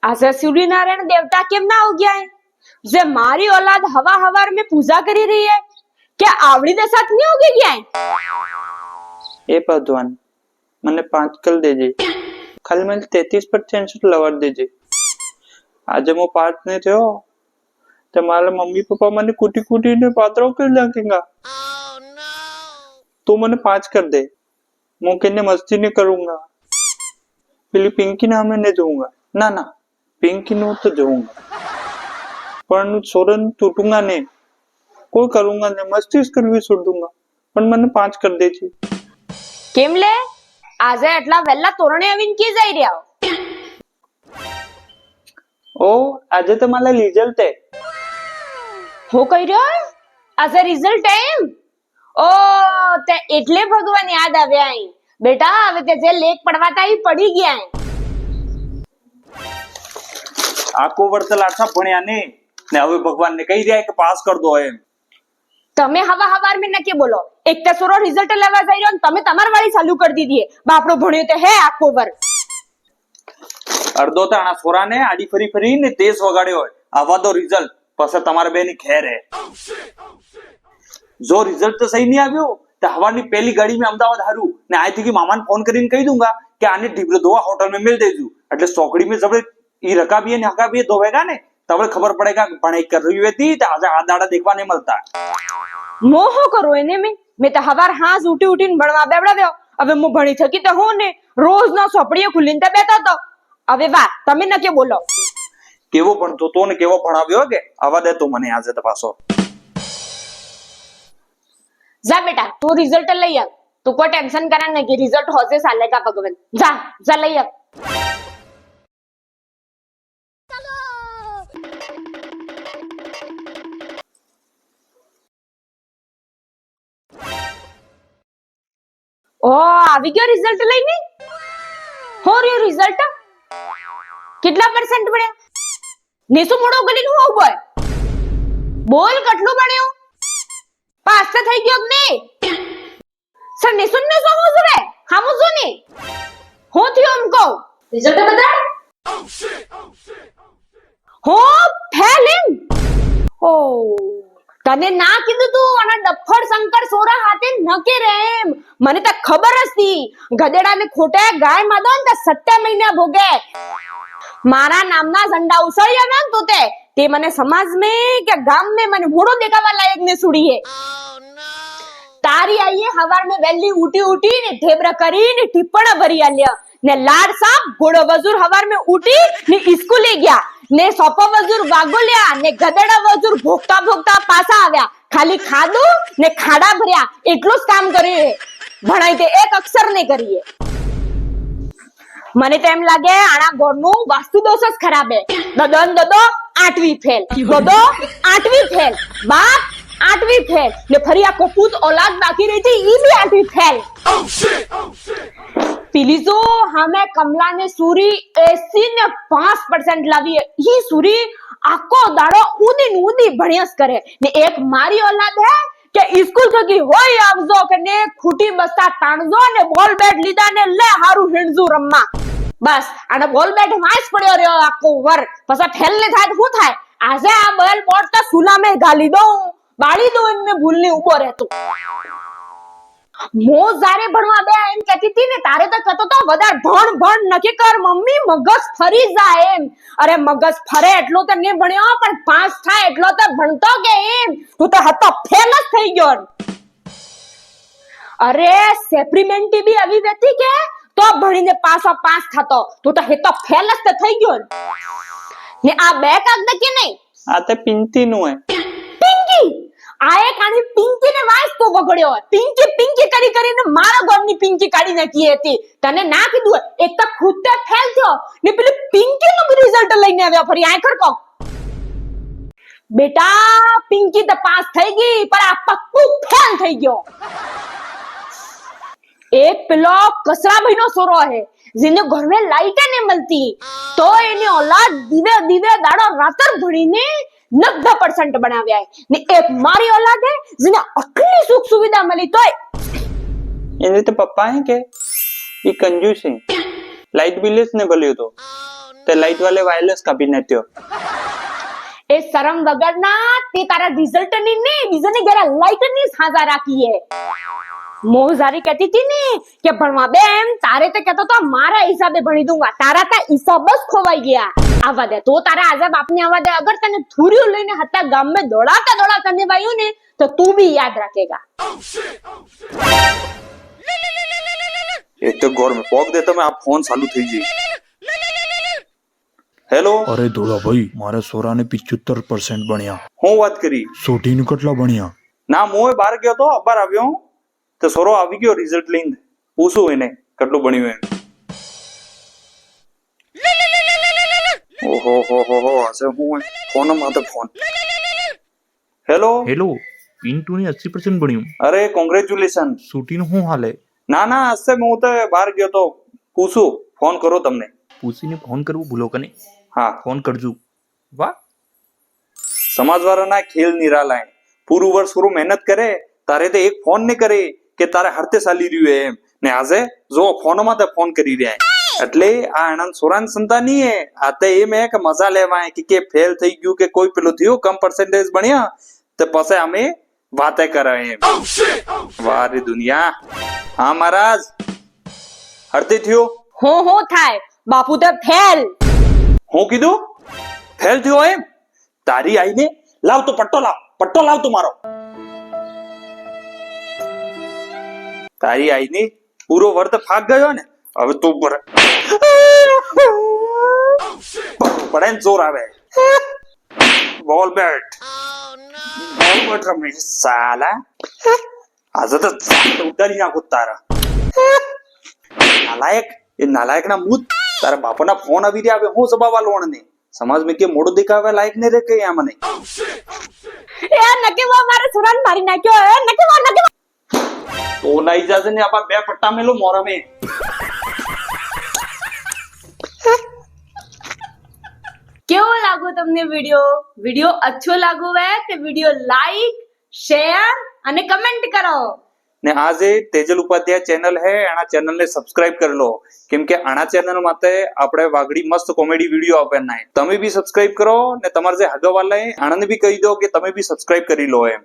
આજે सूर्य नारायण देवता केम ना हो गया है जे मारी औलाद हवा हवार में पूजा करी रही है क्या आवड़ी दे साथ नहीं हो गया है ए भगवान મને 5 કલ દેજે ખાલી મને 33% લવર દેજે આજે હું 5 ને થયો તો મારા મમ્મી પપ્પા મને કૂટી કૂટીને પાત્રો કરી નાખેંગા तो मैंने 5 कर दे मैं कहने मस्ती नहीं करूंगा पहले पिंकी नाम में नहीं जाऊंगा ना ना पिंकी नो तो जाऊंगा पर सोरन टूटूंगा नहीं कोई करूंगा नहीं मस्ती करवी छोड़ दूंगा पर मैंने 5 कर दे छी केम ले આજે એટલા વેલા તોરણે આવીને કી જઈ રહ્યા ओ આજે તો મારા રિઝલ્ટ હે હો કઈ રહ્યો આજે રિઝલ્ટ એમ ओ તે એટલે ભગવાન યાદ આવ્યા અહીં બેટા હવે તે જે લેખ પડવાતા ઈ પડી ગયા હે આખો વર્તલ આછા ભણ્યા ને હવે ભગવાન ને કહી રહ્યા કે પાસ કર દો એમ તમે હવા હવાર में નકે બોલો એક તો સોરો રિઝલ્ટ લેવા જઈ રહ્યો તમે તમાર વાળી ચાલુ કરી દીધી બાપડો ભણ્યો તે હે આખો વર અડધો તાણા છોરાને આડી ફરી ફરીને તેજ વગાડ્યો હોય આવા દો રિઝલ્ટ પછી તમારે બેની ખેર હે જો રિઝલ્ટ તો સહી નહીં આવ્યો તો હવાની પહેલી ગાડી में અમદાવાદ હારું ને આથી કે મામાને ફોન કરીને કહી दूंगा કે આને ઢીબરદોવા હોટલ में मिल देजू એટલે ચોકડી में जब ई रकाबी ने हकाबी धोवेगा ने तब खबर पड़ेगा पढ़ाई कर रही थी तो आज आदाड़ा देखवा नहीं मिलता મોહો કરો એને મેં તો હવાર હાજ ઉઠી ઉઠીને ભણવા બેવડાવ્યો હવે હું ભણી થકી તો હું ને રોજ ના સોપડીએ ખુલીને તો બેઠો તો હવે વાહ તમે નકે બોલો કેવો ભણતો તો ને કેવો ભણાવ્યો કે આવા દે તો મને આજે તપાસો जा बेटा तू रिजल्ट लई आ तू को टेंशन करा नहीं कि रिजल्ट होजे साले का भगवान जा जा लई आ ओ આવી ગયો રિઝલ્ટ લઈને હો રહ્યો રિઝલ્ટ કેટલા પરસેન્ટ મળ્યા નેસો મોડો ગલીન હું ઉભો બોલ કેટલું ભણ્યો पास तो થઈ ગયો ને સર ને સુનને સો હો જરે હમ સુની હો થયો हमको रिजल्ट बता हो ફેલિંગ ઓ તને ના કીધું તું અને ડફડ શંકર સોરા હાથે નકે રેમ મને તો ખબર હતી ગધેડા ને ખોટે ગાય માદો ને 7 મહિના ભોગે મારા નામના ઝંડા ઉછળ્યા ના તો તે મને સમાજ में કે ગામ में મને મોડો દેખાવા લાયક ને સુડી હે તારી આઈએ હવાર में વેલી ઉઠી ઉઠી ને ઢેબરા કરી ને ટીપણા ભરી આલ્યા ને લાડ સાબ ઘોડો વજૂર હવાર में ઉઠી ને સ્કૂલે ગયા ને સોપો વજૂર વાગોલ્યા ને ગધેડા વજૂર ભોગતા ભોગતા પાછા આવ્યા ખાલી ખાધું ને ખાડા ભર્યા એટલું જ કામ કર્યું ભણાઈ તે એક અક્ષર ને કરીએ મને તો એમ લાગે આના ઘરનું વાસ્તુ દોષ જ ખરાબ હે દદો 8વી ફેલ દદો 8વી ફેલ બાપ 8વી ફેલ ને ફરી આ કપૂત औलाद બાકી રહી હતી ઈ બી 8વી ફેલ પીલી જો હમે કમલા ને સુરી 85% લાવી ઈ સુરી આખો દાડો ઉદી ભણ્યાસ કરે ને એક મારી औलाद હે કે સ્કૂલ થકી હોય આવજો કે ને ખૂટી બસ્તા તાણજો ને બોલ બેટ લીધા ને લે હારું હિંડજુ રમવા બસ આને બોલ બેટ વાંસ પડ્યો રહ્યો આખો વર પછી ફેલ ને થાય શું થાય આજે આ બેલ બોટ તો સુલા મે ગાલી દઉં બાળી દઉં એમને ભૂલને ઉભો રહેતો મો જારે ભણવા બે એમ કહેતી હતી ને તારે તો કતો તો વધાર ભણ નકી કર મમ્મી મગજ ફરી જાય એમ અરે મગજ ફરે એટલો તો ને ભણ્યો પણ પાસ થાય એટલો તો ભણતો કે એમ તું તો હતો ફેલ જ થઈ ગયો અરે સેપ્રિમેન્ટી બી આવી હતી કે તો ભણીને પાસ થતો તું તો હેતો ફેલ જ થઈ ગયો ને આ બે કાગદ કે નહીં આ તે પિંકી નું હે પિંકી આ એક આની પિંકી ને વાઈસ તો બગડ્યો પિંકી કરીને મારા ઘરની પિંકી કાઢી નાખી હતી તને ના કીધું એક તો ખુદ તે ફેલ થયો ને પેલી પિંકી નું રિઝલ્ટ લઈને આવ્યો ફરી આખર કો બેટા પિંકી તો પાસ થઈ ગઈ પર આ પક્કુ ફેલ થઈ ગયો एक पिलो कसरा भाईनो सोरो है जिने घर में लाइट नहीं मिलती तो एनी औलाद दिवे दाड़ो रातर भणीने 90% बनाव्या है ने एक मारी औलाद है जिने अटली सुख सुविधा मिली तो એને તો પપ્પા હે કે ઈ કંજૂસ હે લાઈટ બિલ જ ને ભલ્યો તો તે લાઈટ વાલે વાયરલેસ કાપી નાખ્યો. એ શરમ વગરના તે તારા રિઝલ્ટ ની ને બીજાની ઘરે લાઈટ ની સાજા રાખી હે. મોહજારી કહેતી હતી ને કે ભણવા બેન તારે તે કહેતો તો મારા હિસાબે ભણી દઉંગા, તારા તા હિસાબ જ ખોવાઈ ગયા. આવા દે તો તારા આજા બાપને આવા દે, અગર તને થુરિયું લઈને હતા ગામ में દોડાતા તને વાયું ને તો તું भी याद रखेगा. એક તો ગોર में પોક દે તમે આ ફોન ચાલુ થઈ જાય. હેલો, અરે ધોળાભાઈ, મારા સોરાને 75% ભણ્યા. હું વાત કરી? સોઢીનું કેટલા ભણ્યા? ના મોય બહાર ગયો તો અબાર આવ્યો તો સોરો આવી ગયો રિઝલ્ટ લઈને. પૂછું એને કેટલું ભણ્યું એમ. ઓહો હો હો હો આજે હું ફોન માં તો ફોન. હેલો હેલો, પિન્ટુને 80% ભણ્યું. અરે કોંગ્રેચ્યુલેશન. સોઢીનું શું હાલે? ના ના હશે હું તો બહાર ગયો તો પૂછું ફોન કરો તમને. પૂછીને ફોન કરવું ભૂલો કને. હા ફોન કરજો. વાહ, સમાજવાળાના ખેલ નિરાલાય. પૂરું વર્ષ પૂરું મહેનત કરે તારે તો એક ફોન ને કરે કે તારે હરતે ચાલી રહ્યું એમ ને આજે જો ફોનમાં તે ફોન કરી રહ્યા. એટલે આ આનંદ સોરાન સંતાની હે આ તો એમ હે કે મજા લેવાય કે ફેલ થઈ ગયું કે કોઈ પેલું થયું કમ પર્સન્ટેજ ભણ્યા તો પછી અમે વાતે કરે એમ. વાહ રે દુનિયા. હા મહારાજ હરતે થયો. હો થાય બાપુ તો ફેલ. હું કીધું ફેલ થયો એમ? તારી આઈને લાવ તો પટ્ટો લાવ તો મારો. તારી આઈની પૂરો વર્ત ફાક ગયો ને હવે તું પડે ને જોર આવે. બોલ બેટ રમી સાલા. આજે તો ઉતારી નાખું તારા. નાલાયક ના મુદ તારા બાપાના ફોન આવી રહ્યા. હવે હું સબાવા લોણ ને સમાજ में કે મોડું દેખાવે લાયક ને રે કે આ મને એ નકેવા મારે સુરાન મારી નાખ્યો. એ નકેવા તો લઈ જાજે ને આપા બે પટ્ટા મેલો મોરા મે. કેવો લાગો તમને વિડિયો અચ્છો લાગો હે તો વિડિયો લાઈક શેર અને કમેન્ટ કરો. ને આ જે તેજલ ઉપાધ્યાય ચેનલ હે આના ચેનલ ને સબસ્ક્રાઇબ કરી લો કેમ કે આના ચેનલ માટે આપણે વાગડી મસ્ત કોમેડી વિડીયો આપે ના. તમે બી સબસ્ક્રાઇબ કરો ને તમારે જે હગવાલા આણંદ બી કહી દો કે તમે બી સબસ્ક્રાઇબ કરી લો એમ.